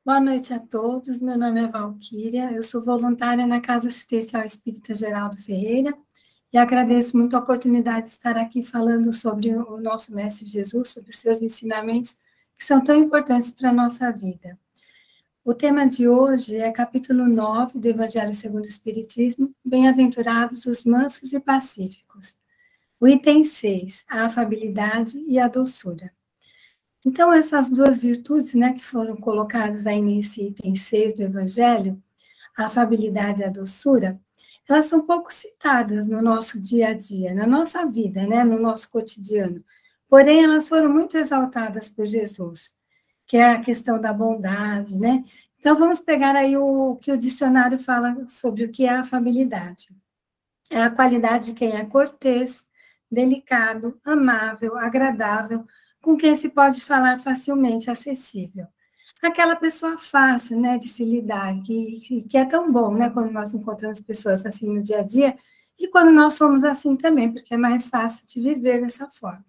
Boa noite a todos, meu nome é Valquíria, eu sou voluntária na Casa Assistencial Espírita Geraldo Ferreira e agradeço muito a oportunidade de estar aqui falando sobre o nosso Mestre Jesus, sobre os seus ensinamentos que são tão importantes para a nossa vida. O tema de hoje é capítulo 9 do Evangelho segundo o Espiritismo, Bem-aventurados os mansos e pacíficos. O item 6, a afabilidade e a doçura. Então, essas duas virtudes, que foram colocadas aí nesse item 6 do Evangelho, a afabilidade e a doçura, elas são pouco citadas no nosso dia a dia, na nossa vida, no nosso cotidiano. Porém, elas foram muito exaltadas por Jesus, que é a questão da bondade, Então, vamos pegar aí o que o dicionário fala sobre o que é a afabilidade. É a qualidade de quem é cortês, delicado, amável, agradável, com quem se pode falar facilmente, acessível. Aquela pessoa fácil, de se lidar, que é tão bom, quando nós encontramos pessoas assim no dia a dia, e quando nós somos assim também, porque é mais fácil de viver dessa forma.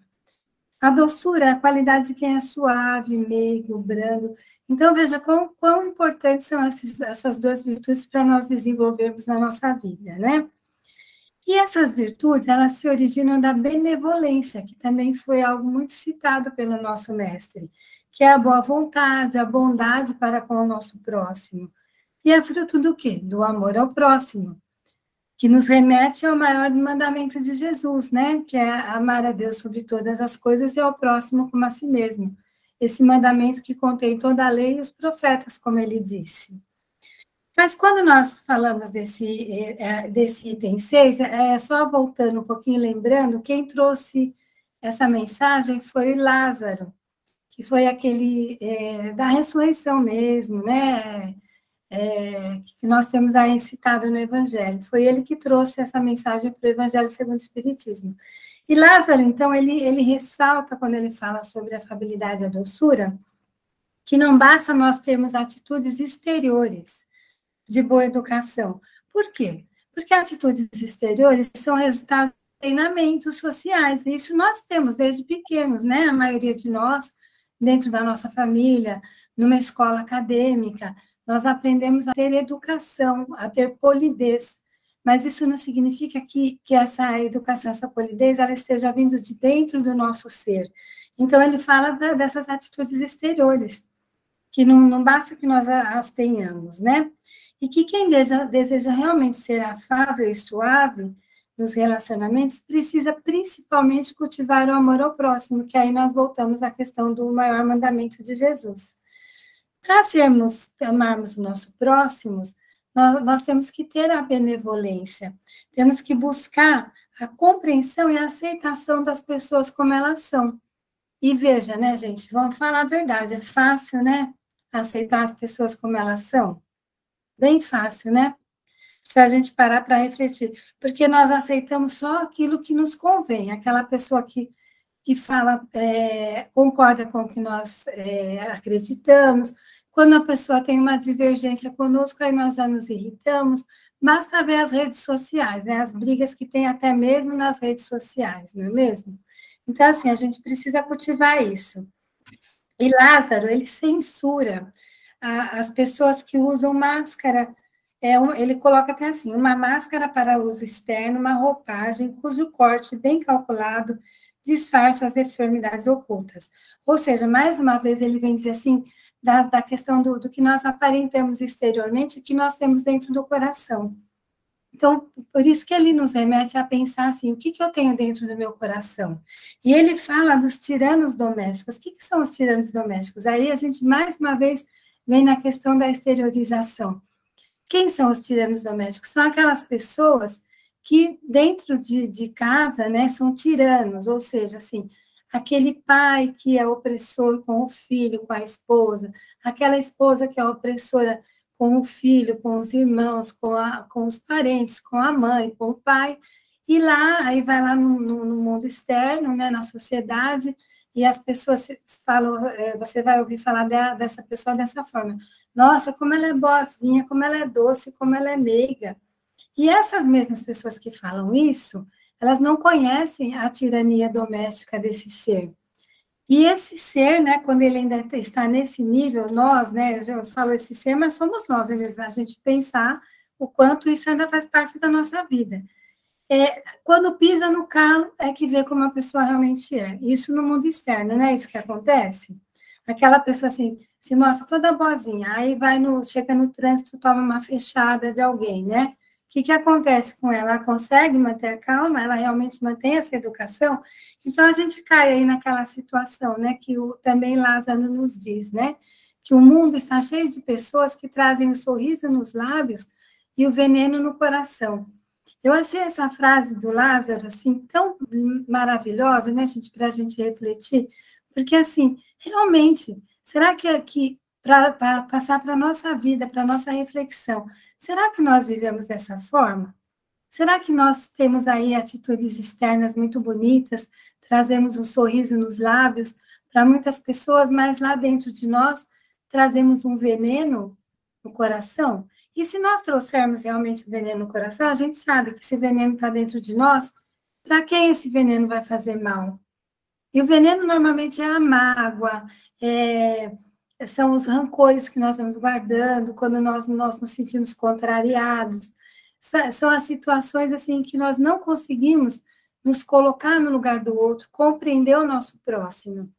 A doçura é a qualidade de quem é suave, meigo, brando. Então, veja quão importantes são essas duas virtudes para nós desenvolvermos na nossa vida, E essas virtudes, elas se originam da benevolência, que também foi algo muito citado pelo nosso mestre, que é a boa vontade, a bondade para com o nosso próximo. E é fruto do quê? Do amor ao próximo, que nos remete ao maior mandamento de Jesus, que é amar a Deus sobre todas as coisas e ao próximo como a si mesmo. Esse mandamento que contém toda a lei e os profetas, como ele disse. Mas quando nós falamos desse item 6, só voltando um pouquinho, lembrando, quem trouxe essa mensagem foi Lázaro, que foi aquele da ressurreição mesmo, que nós temos aí citado no Evangelho. Foi ele que trouxe essa mensagem para o Evangelho segundo o Espiritismo. E Lázaro, então, ele ressalta, quando ele fala sobre a afabilidade e a doçura, que não basta nós termos atitudes exteriores de boa educação. Por quê? Porque atitudes exteriores são resultados de treinamentos sociais, e isso nós temos desde pequenos, A maioria de nós, dentro da nossa família, numa escola acadêmica, nós aprendemos a ter educação, a ter polidez, mas isso não significa que essa educação, essa polidez, ela esteja vindo de dentro do nosso ser. Então, ele fala dessas atitudes exteriores, que não basta que nós as tenhamos, E que quem deseja realmente ser afável e suave nos relacionamentos precisa principalmente cultivar o amor ao próximo, que aí nós voltamos à questão do maior mandamento de Jesus. Para amarmos o nosso próximo, nós temos que ter a benevolência, temos que buscar a compreensão e a aceitação das pessoas como elas são. E veja, gente, vamos falar a verdade, é fácil, aceitar as pessoas como elas são? Bem fácil, Se a gente parar para refletir, porque nós aceitamos só aquilo que nos convém, aquela pessoa que fala, concorda com o que nós acreditamos. Quando a pessoa tem uma divergência conosco, aí nós já nos irritamos. Basta ver as redes sociais, as brigas que tem até mesmo nas redes sociais, não é mesmo? Então, assim, a gente precisa cultivar isso. E Lázaro, ele censura as pessoas que usam máscara. Ele coloca até assim, uma máscara para uso externo, uma roupagem cujo corte bem calculado disfarça as enfermidades ocultas. Ou seja, mais uma vez, ele vem dizer assim, da questão do que nós aparentamos exteriormente e que nós temos dentro do coração. Então, por isso que ele nos remete a pensar assim, o que eu tenho dentro do meu coração? E ele fala dos tiranos domésticos. O que são os tiranos domésticos? Aí a gente, mais uma vez, vem na questão da exteriorização. Quem são os tiranos domésticos? São aquelas pessoas que, dentro de casa, são tiranos, ou seja, assim, aquele pai que é opressor com o filho, com a esposa, aquela esposa que é opressora com o filho, com os irmãos, com os parentes, com a mãe, com o pai, e aí vai lá no mundo externo, na sociedade, e as pessoas falam, você vai ouvir falar dessa pessoa dessa forma, nossa, como ela é boazinha, como ela é doce, como ela é meiga. E essas mesmas pessoas que falam isso, elas não conhecem a tirania doméstica desse ser. E esse ser, né, quando ele ainda está nesse nível, nós, né, eu falo esse ser, mas somos nós, a gente pensar o quanto isso ainda faz parte da nossa vida. Quando pisa no calo, é que vê como a pessoa realmente é. Isso no mundo externo, não é isso que acontece? Aquela pessoa assim, se mostra toda boazinha, aí chega no trânsito, toma uma fechada de alguém, né? O que acontece com ela? Ela consegue manter a calma? Ela realmente mantém essa educação? Então, a gente cai aí naquela situação, né, que também Lázaro nos diz, né, que o mundo está cheio de pessoas que trazem o sorriso nos lábios e o veneno no coração. Eu achei essa frase do Lázaro, assim, tão maravilhosa, né, gente, para a gente refletir, porque, assim, realmente, será que para passar para a nossa vida, para a nossa reflexão, será que nós vivemos dessa forma? Será que nós temos aí atitudes externas muito bonitas, trazemos um sorriso nos lábios para muitas pessoas, mas lá dentro de nós trazemos um veneno no coração? E se nós trouxermos realmente o veneno no coração, a gente sabe que se o veneno está dentro de nós, para quem esse veneno vai fazer mal? E o veneno normalmente é a mágoa, são os rancores que nós vamos guardando quando nós nos sentimos contrariados. São as situações assim que nós não conseguimos nos colocar no lugar do outro, compreender o nosso próximo.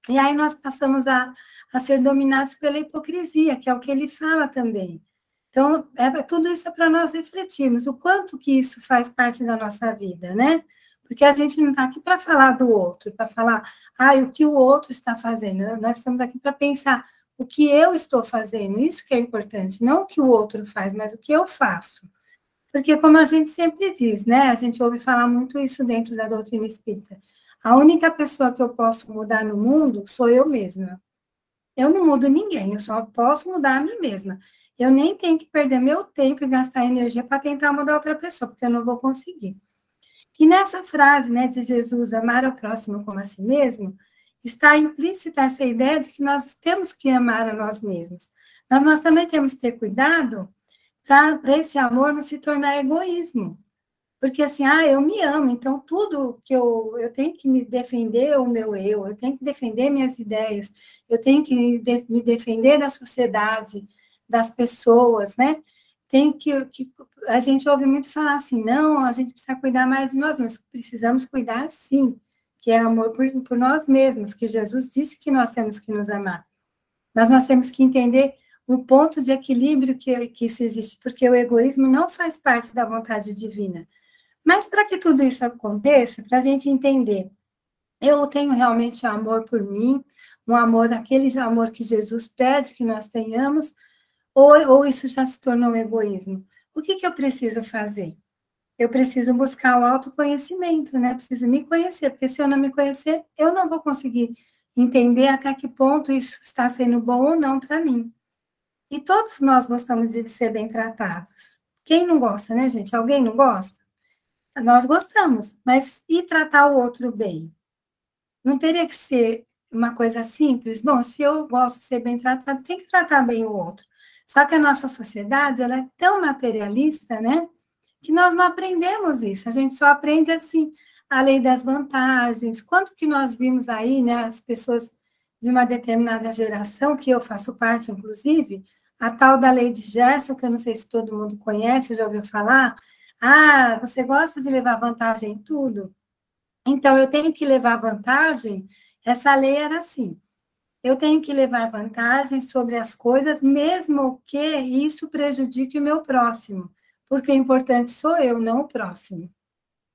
E aí nós passamos a ser dominados pela hipocrisia, que é o que ele fala também. Então, tudo isso é para nós refletirmos o quanto que isso faz parte da nossa vida, né? Porque a gente não está aqui para falar do outro, para falar, o que o outro está fazendo. Nós estamos aqui para pensar o que eu estou fazendo, isso que é importante, não o que o outro faz, mas o que eu faço. Porque, como a gente sempre diz, né? A gente ouve falar muito isso dentro da doutrina espírita. A única pessoa que eu posso mudar no mundo sou eu mesma. Eu não mudo ninguém, eu só posso mudar a mim mesma. Eu nem tenho que perder meu tempo e gastar energia para tentar mudar outra pessoa, porque eu não vou conseguir. E nessa frase, né, de Jesus, amar ao próximo como a si mesmo, está implícita essa ideia de que nós temos que amar a nós mesmos. Mas nós também temos que ter cuidado para esse amor não se tornar egoísmo. Porque assim, eu me amo, então tudo que eu tenho que me defender o meu eu tenho que defender minhas ideias, eu tenho que me defender da sociedade, das pessoas, né? Tem que a gente ouve muito falar assim, não, a gente precisa cuidar mais de nós, mas precisamos cuidar sim, que é amor por nós mesmos, que Jesus disse que nós temos que nos amar. Mas nós temos que entender o ponto de equilíbrio que isso existe, porque o egoísmo não faz parte da vontade divina. Mas para que tudo isso aconteça, para a gente entender, eu tenho realmente amor por mim, um amor, aquele amor que Jesus pede que nós tenhamos, ou isso já se tornou um egoísmo? O que eu preciso fazer? Eu preciso buscar o autoconhecimento, né? Eu preciso me conhecer, porque se eu não me conhecer, eu não vou conseguir entender até que ponto isso está sendo bom ou não para mim. E todos nós gostamos de ser bem tratados. Quem não gosta, né, gente? Alguém não gosta? Nós gostamos, mas e tratar o outro bem? Não teria que ser uma coisa simples? Bom, se eu gosto de ser bem tratado, tem que tratar bem o outro. Só que a nossa sociedade, ela é tão materialista, né? Que nós não aprendemos isso. A gente só aprende, assim, a lei das vantagens. Quanto que nós vimos aí, né? As pessoas de uma determinada geração, que eu faço parte, inclusive, a tal da lei de Gerson, que eu não sei se todo mundo conhece, já ouviu falar. Você gosta de levar vantagem em tudo? Então, eu tenho que levar vantagem. Essa lei era assim: eu tenho que levar vantagem sobre as coisas, mesmo que isso prejudique o meu próximo, porque o importante sou eu, não o próximo.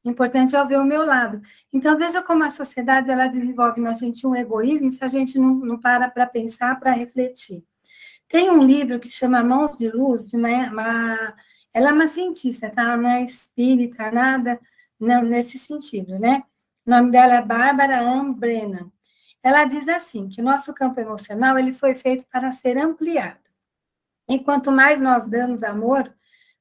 O importante é eu ver o meu lado. Então, veja como a sociedade ela desenvolve na gente um egoísmo se a gente não para pensar, para refletir. Tem um livro que chama Mãos de Luz, ela é uma cientista, tá? Ela não é espírita, nada não, nesse sentido, né? O nome dela é Bárbara Ann Brennan. Ela diz assim, que o nosso campo emocional ele foi feito para ser ampliado. E quanto mais nós damos amor,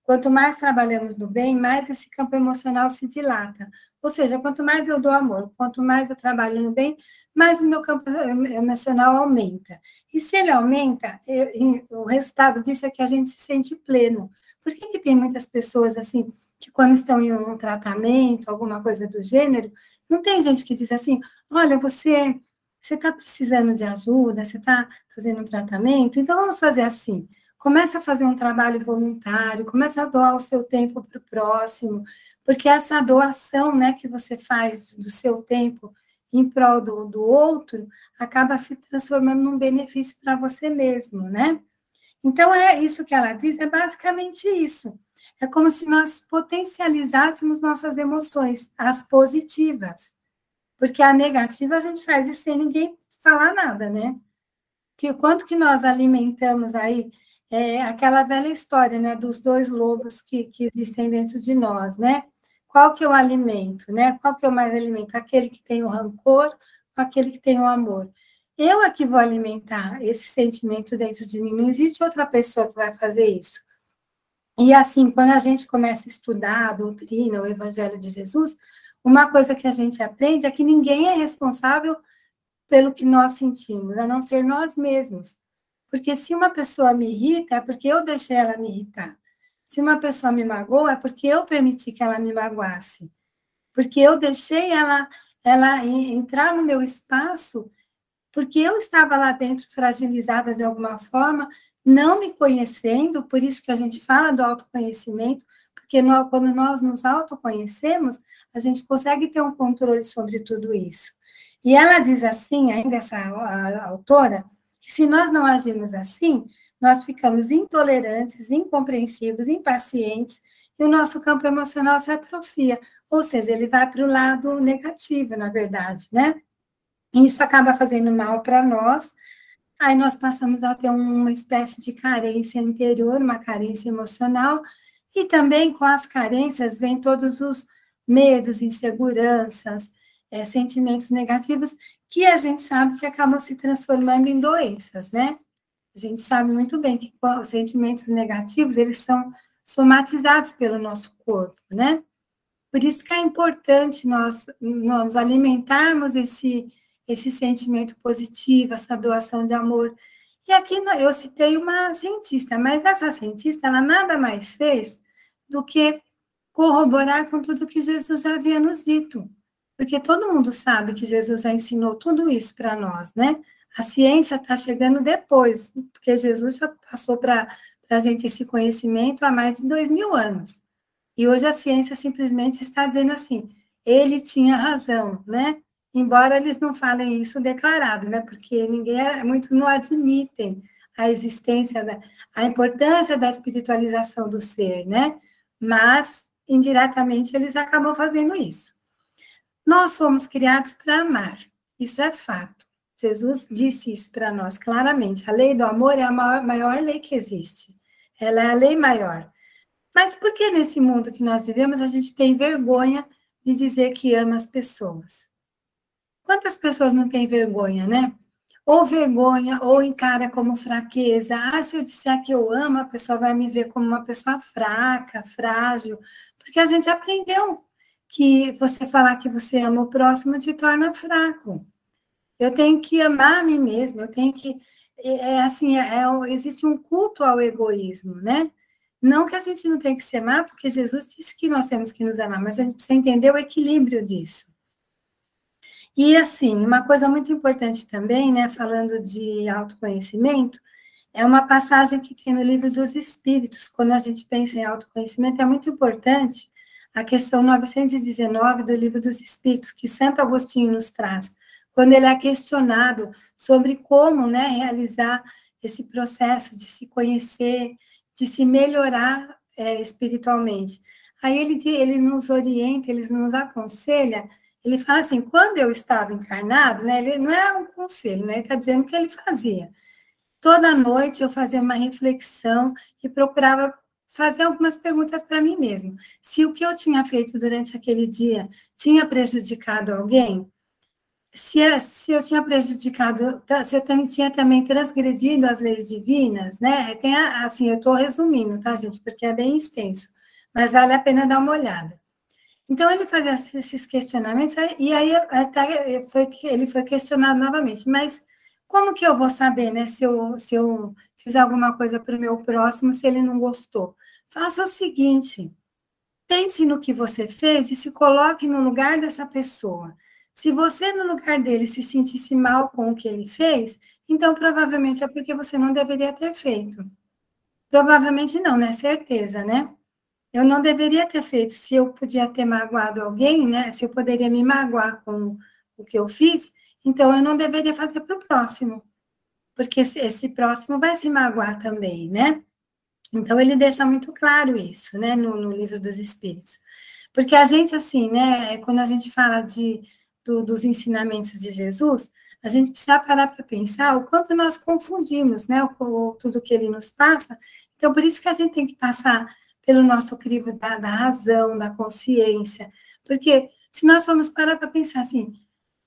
quanto mais trabalhamos no bem, mais esse campo emocional se dilata. Ou seja, quanto mais eu dou amor, quanto mais eu trabalho no bem, mais o meu campo emocional aumenta. E se ele aumenta, o resultado disso é que a gente se sente pleno. Por que tem muitas pessoas, assim, que quando estão em um tratamento, alguma coisa do gênero, não tem gente que diz assim, olha, você Você está precisando de ajuda? Você está fazendo um tratamento? Então, vamos fazer assim. Começa a fazer um trabalho voluntário, começa a doar o seu tempo para o próximo, porque essa doação, né, que você faz do seu tempo em prol do outro, acaba se transformando num benefício para você mesmo, né? Então, é isso que ela diz, é basicamente isso. É como se nós potencializássemos nossas emoções, as positivas. Porque a negativa a gente faz isso sem ninguém falar nada, né? Que o quanto que nós alimentamos aí aquela velha história, né, dos dois lobos que existem dentro de nós, né? Qual que é o alimento, né? Qual que é o mais alimento? Aquele que tem o rancor ou aquele que tem o amor? Eu é que vou alimentar esse sentimento dentro de mim, não existe outra pessoa que vai fazer isso. E assim, quando a gente começa a estudar a doutrina, o Evangelho de Jesus, uma coisa que a gente aprende é que ninguém é responsável pelo que nós sentimos, a não ser nós mesmos. Porque se uma pessoa me irrita, é porque eu deixei ela me irritar. Se uma pessoa me magoa, é porque eu permiti que ela me magoasse. Porque eu deixei ela entrar no meu espaço, porque eu estava lá dentro fragilizada de alguma forma, não me conhecendo, por isso que a gente fala do autoconhecimento, porque quando nós nos autoconhecemos, a gente consegue ter um controle sobre tudo isso. E ela diz assim, ainda essa a autora, que se nós não agirmos assim, nós ficamos intolerantes, incompreensivos, impacientes, e o nosso campo emocional se atrofia, ou seja, ele vai para o lado negativo, na verdade, né? E isso acaba fazendo mal para nós, aí nós passamos a ter uma espécie de carência interior, uma carência emocional, e também com as carências vem todos os medos, inseguranças, sentimentos negativos, que a gente sabe que acabam se transformando em doenças, né? A gente sabe muito bem que os sentimentos negativos, eles são somatizados pelo nosso corpo, né? Por isso que é importante nós alimentarmos esse sentimento positivo, essa doação de amor. E aqui eu citei uma cientista, mas essa cientista, ela nada mais fez do que corroborar com tudo que Jesus já havia nos dito. Porque todo mundo sabe que Jesus já ensinou tudo isso para nós, né? A ciência está chegando depois, porque Jesus já passou para a gente esse conhecimento há mais de 2000 anos. E hoje a ciência simplesmente está dizendo assim, ele tinha razão, né? Embora eles não falem isso declarado, né? Porque muitos não admitem a existência, a importância da espiritualização do ser, né? Mas, indiretamente, eles acabam fazendo isso. Nós fomos criados para amar, isso é fato. Jesus disse isso para nós claramente. A lei do amor é a maior lei que existe. Ela é a lei maior. Mas por que nesse mundo que nós vivemos a gente tem vergonha de dizer que ama as pessoas? Quantas pessoas não têm vergonha, né? Ou vergonha, ou encara como fraqueza. Ah, se eu disser que eu amo, a pessoa vai me ver como uma pessoa fraca, frágil. Porque a gente aprendeu que você falar que você ama o próximo te torna fraco. Eu tenho que amar a mim mesma, eu tenho que... existe um culto ao egoísmo, né? Não que a gente não tenha que se amar, porque Jesus disse que nós temos que nos amar, mas a gente precisa entender o equilíbrio disso. E, assim, uma coisa muito importante também, né, falando de autoconhecimento, é uma passagem que tem no Livro dos Espíritos. Quando a gente pensa em autoconhecimento, é muito importante a questão 919 do Livro dos Espíritos, que Santo Agostinho nos traz, quando ele é questionado sobre como, né, realizar esse processo de se conhecer, de se melhorar espiritualmente. Aí ele nos orienta, ele nos aconselha, ele fala assim, quando eu estava encarnado, né, ele não é um conselho, né, ele está dizendo o que ele fazia. Toda noite eu fazia uma reflexão e procurava fazer algumas perguntas para mim mesmo. Se o que eu tinha feito durante aquele dia tinha prejudicado alguém, se eu tinha prejudicado, se eu tinha também transgredido as leis divinas, né? Assim, eu estou resumindo, tá, gente? Porque é bem extenso, mas vale a pena dar uma olhada. Então, ele fazia esses questionamentos, e aí até ele foi questionado novamente, mas como que eu vou saber, né, se eu fiz alguma coisa para o meu próximo, se ele não gostou? Faça o seguinte, pense no que você fez e se coloque no lugar dessa pessoa. Se você, no lugar dele, se sentisse mal com o que ele fez, então provavelmente é porque você não deveria ter feito. Provavelmente não, né? Certeza, né? Eu não deveria ter feito. Se eu podia ter magoado alguém, né? Se eu poderia me magoar com o que eu fiz, então eu não deveria fazer para o próximo, porque esse próximo vai se magoar também, né? Então ele deixa muito claro isso, né? No Livro dos Espíritos. Porque a gente, assim, né? Quando a gente fala dos ensinamentos de Jesus, a gente precisa parar para pensar o quanto nós confundimos, né? Tudo que ele nos passa. Então, por isso que a gente tem que passar pelo nosso crivo da razão, da consciência. Porque se nós formos parar para pensar assim,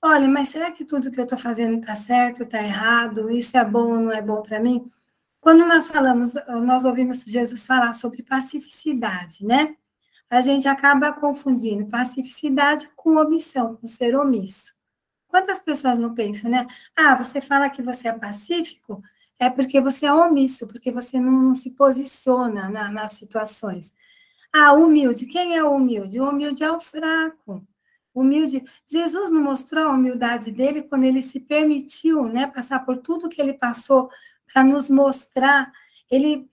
olha, mas será que tudo que eu estou fazendo está certo, está errado? Isso é bom ou não é bom para mim? Quando nós falamos, nós ouvimos Jesus falar sobre pacificidade, né? A gente acaba confundindo pacificidade com omissão, com ser omisso. Quantas pessoas não pensam, né? Ah, você fala que você é pacífico, é porque você é omisso, porque você não se posiciona nas situações. Ah, humilde, quem é o humilde? O humilde é o fraco. Humilde. Jesus não mostrou a humildade dele quando ele se permitiu, né, passar por tudo que ele passou para nos mostrar. Ele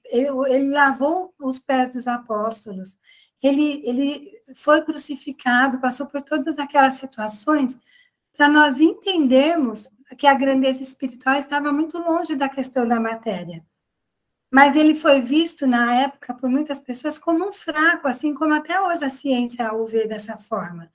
lavou os pés dos apóstolos. Ele foi crucificado, passou por todas aquelas situações para nós entendermos que a grandeza espiritual estava muito longe da questão da matéria. Mas ele foi visto, na época, por muitas pessoas como um fraco, assim como até hoje a ciência o vê dessa forma.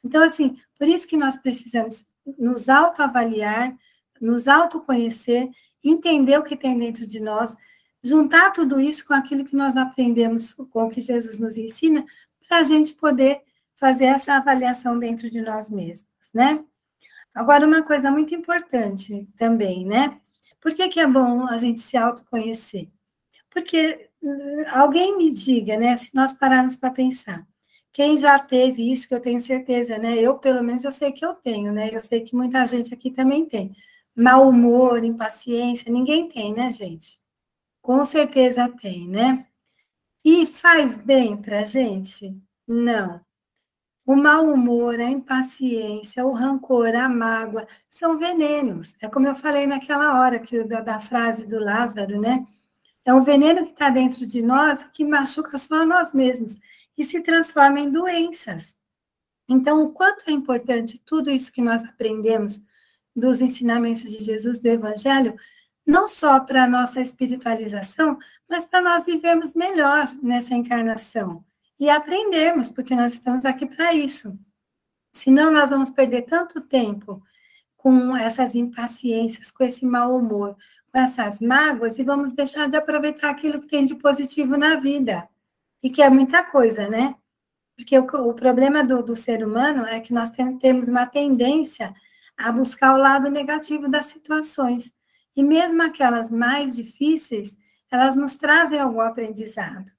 Então, assim, por isso que nós precisamos nos autoavaliar, nos autoconhecer, entender o que tem dentro de nós, juntar tudo isso com aquilo que nós aprendemos, com o que Jesus nos ensina, para a gente poder fazer essa avaliação dentro de nós mesmos, né? Agora, uma coisa muito importante também, né? Por que é bom a gente se autoconhecer? Porque alguém me diga, né, se nós pararmos para pensar, quem já teve isso, que eu tenho certeza, né, eu pelo menos eu sei que eu tenho, né, eu sei que muita gente aqui também tem, mau humor, impaciência, ninguém tem, né, gente? Com certeza tem, né? E faz bem para a gente? Não. O mau humor, a impaciência, o rancor, a mágoa, são venenos. É como eu falei naquela hora que da frase do Lázaro, né? É um veneno que está dentro de nós que machuca só a nós mesmos e se transforma em doenças. Então, o quanto é importante tudo isso que nós aprendemos dos ensinamentos de Jesus, do Evangelho, não só para a nossa espiritualização, mas para nós vivermos melhor nessa encarnação e aprendermos, porque nós estamos aqui para isso. Senão, nós vamos perder tanto tempo com essas impaciências, com esse mau humor, com essas mágoas, e vamos deixar de aproveitar aquilo que tem de positivo na vida, e que é muita coisa, né? Porque o problema do ser humano é que nós temos uma tendência a buscar o lado negativo das situações, e mesmo aquelas mais difíceis, elas nos trazem algum aprendizado.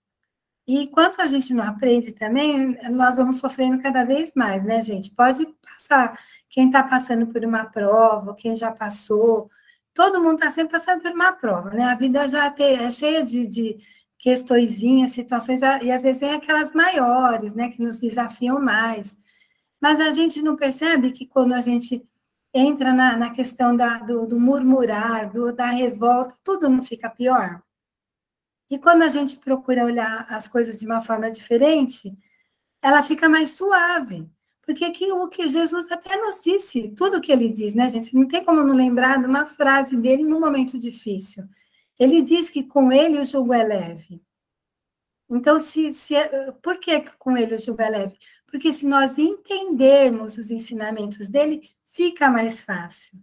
E enquanto a gente não aprende também, nós vamos sofrendo cada vez mais, né, gente? Pode passar, quem está passando por uma prova, quem já passou, todo mundo está sempre passando por uma prova, né? A vida já é cheia de questõezinhas, situações, e às vezes vem aquelas maiores, né, que nos desafiam mais. Mas a gente não percebe que quando a gente entra na questão do murmurar, da revolta, tudo não fica pior. E quando a gente procura olhar as coisas de uma forma diferente, ela fica mais suave. Porque o que Jesus até nos disse, tudo que ele diz, né, gente? Não tem como não lembrar de uma frase dele num momento difícil. Ele diz que com ele o jugo é leve. Então, por que com ele o jugo é leve? Porque se nós entendermos os ensinamentos dele, fica mais fácil.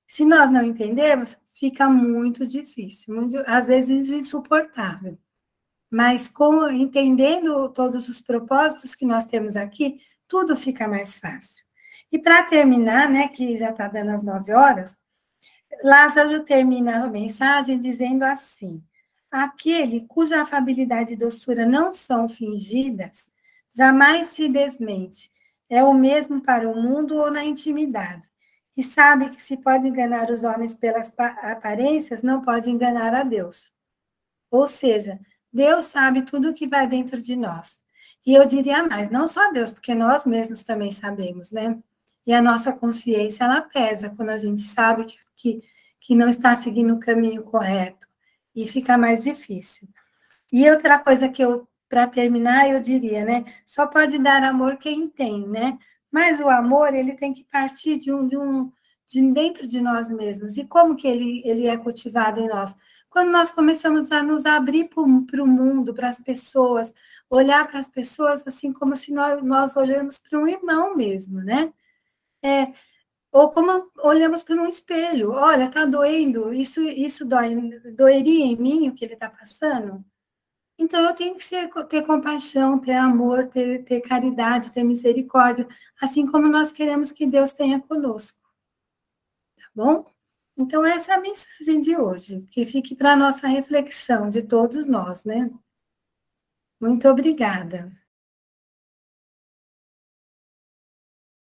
Se nós não entendermos, fica muito difícil, às vezes insuportável. Mas entendendo todos os propósitos que nós temos aqui, tudo fica mais fácil. E para terminar, né, que já está dando as 9 horas, Lázaro termina a mensagem dizendo assim: aquele cuja afabilidade e doçura não são fingidas, jamais se desmente. É o mesmo para o mundo ou na intimidade. E sabe que se pode enganar os homens pelas aparências, não pode enganar a Deus. Ou seja, Deus sabe tudo o que vai dentro de nós. E eu diria mais, não só Deus, porque nós mesmos também sabemos, né? e a nossa consciência, ela pesa quando a gente sabe que não está seguindo o caminho correto, e fica mais difícil. E outra coisa que eu, para terminar, eu diria, né, só pode dar amor quem tem, né, mas o amor, ele tem que partir de dentro de nós mesmos. E como que ele é cultivado em nós? Quando nós começamos a nos abrir para o mundo, para as pessoas, olhar para as pessoas assim como se nós olhamos para um irmão mesmo, né? Ou como olhamos para um espelho. Olha, está doendo, isso doeria em mim o que ele está passando? Então, eu tenho que ter compaixão, ter amor, ter caridade, ter misericórdia, assim como nós queremos que Deus tenha conosco, tá bom? Então, essa é a mensagem de hoje, que fique para a nossa reflexão de todos nós, né? Muito obrigada.